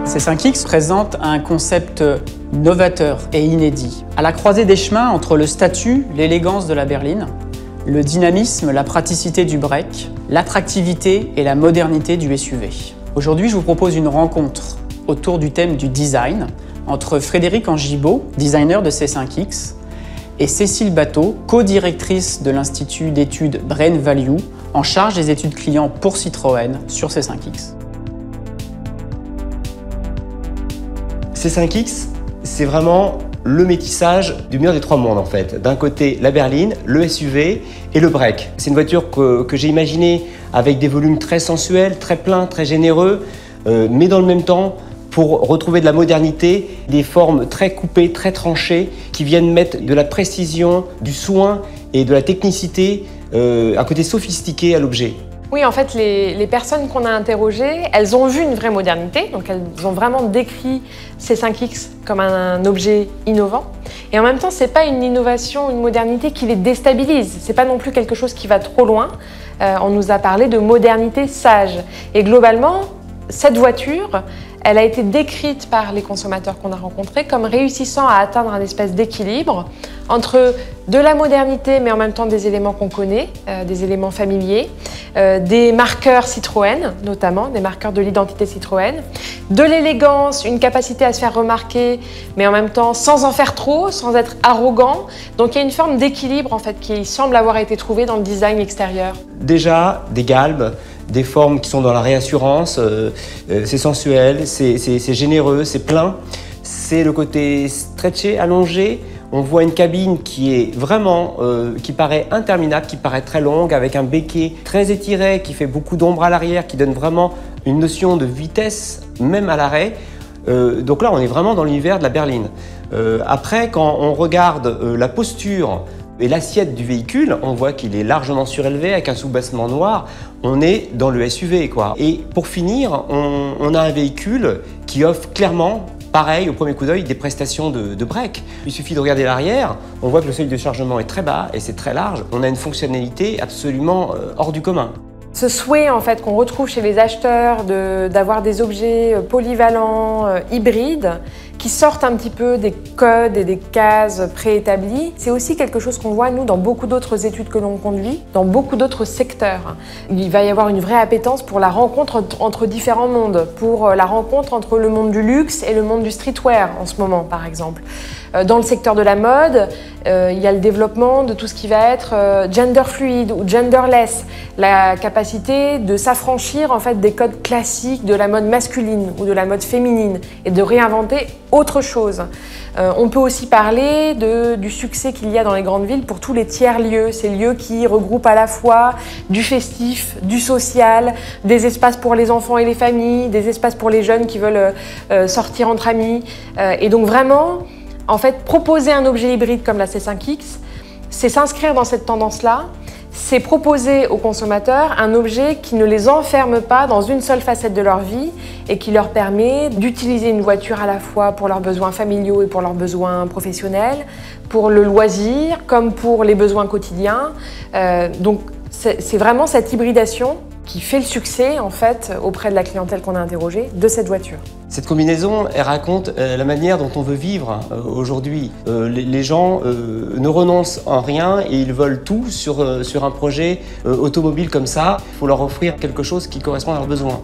C5X présente un concept novateur et inédit, à la croisée des chemins entre le statut, l'élégance de la berline, le dynamisme, la praticité du break, l'attractivité et la modernité du SUV. Aujourd'hui, je vous propose une rencontre autour du thème du design entre Frédéric Angibaud, designer de C5X, et Cécile Bateau, co-directrice de l'Institut d'études Brain Value, en charge des études clients pour Citroën sur C5X. C5X, c'est vraiment le métissage du meilleur des trois mondes en fait. D'un côté, la berline, le SUV et le break. C'est une voiture que j'ai imaginée avec des volumes très sensuels, très pleins, très généreux, mais dans le même temps, pour retrouver de la modernité, des formes très coupées, très tranchées, qui viennent mettre de la précision, du soin et de la technicité, un côté sophistiqué à l'objet. Oui, en fait, les personnes qu'on a interrogées, elles ont vu une vraie modernité, donc elles ont vraiment décrit C5X comme un objet innovant. Et en même temps, c'est pas une innovation, une modernité qui les déstabilise. C'est pas non plus quelque chose qui va trop loin. On nous a parlé de modernité sage. Et globalement, cette voiture, elle a été décrite par les consommateurs qu'on a rencontrés comme réussissant à atteindre un espèce d'équilibre entre de la modernité mais en même temps des éléments qu'on connaît, des éléments familiers, des marqueurs Citroën notamment, des marqueurs de l'identité Citroën, de l'élégance, une capacité à se faire remarquer mais en même temps sans en faire trop, sans être arrogant. Donc il y a une forme d'équilibre en fait qui semble avoir été trouvée dans le design extérieur. Déjà des galbes, des formes qui sont dans la réassurance, c'est sensuel, c'est généreux, c'est plein. C'est le côté stretché, allongé. On voit une cabine qui est vraiment, qui paraît interminable, qui paraît très longue, avec un béquet très étiré, qui fait beaucoup d'ombre à l'arrière, qui donne vraiment une notion de vitesse, même à l'arrêt. Donc là, on est vraiment dans l'univers de la berline. Après, quand on regarde la posture et l'assiette du véhicule, on voit qu'il est largement surélevé avec un sous-bassement noir. On est dans le SUV, quoi. Et pour finir, on a un véhicule qui offre clairement, pareil, au premier coup d'œil, des prestations de break. Il suffit de regarder l'arrière, on voit que le seuil de chargement est très bas et c'est très large. On a une fonctionnalité absolument hors du commun. Ce souhait en fait qu'on retrouve chez les acheteurs d'avoir des objets polyvalents, hybrides, qui sortent un petit peu des codes et des cases préétablies, c'est aussi quelque chose qu'on voit nous dans beaucoup d'autres études que l'on conduit, dans beaucoup d'autres secteurs. Il va y avoir une vraie appétence pour la rencontre entre différents mondes, pour la rencontre entre le monde du luxe et le monde du streetwear en ce moment par exemple. Dans le secteur de la mode, il y a le développement de tout ce qui va être gender fluide ou genderless, la capacité de s'affranchir en fait des codes classiques de la mode masculine ou de la mode féminine et de réinventer autre chose. On peut aussi parler du succès qu'il y a dans les grandes villes pour tous les tiers-lieux, ces lieux qui regroupent à la fois du festif, du social, des espaces pour les enfants et les familles, des espaces pour les jeunes qui veulent sortir entre amis. Et donc vraiment, en fait, proposer un objet hybride comme la C5X, c'est s'inscrire dans cette tendance-là, c'est proposer aux consommateurs un objet qui ne les enferme pas dans une seule facette de leur vie et qui leur permet d'utiliser une voiture à la fois pour leurs besoins familiaux et pour leurs besoins professionnels, pour le loisir comme pour les besoins quotidiens. Donc c'est vraiment cette hybridation qui fait le succès en fait auprès de la clientèle qu'on a interrogée de cette voiture. Cette combinaison, elle raconte la manière dont on veut vivre aujourd'hui. Les gens ne renoncent en rien et ils veulent tout sur un projet automobile comme ça. Il faut leur offrir quelque chose qui correspond à leurs besoins.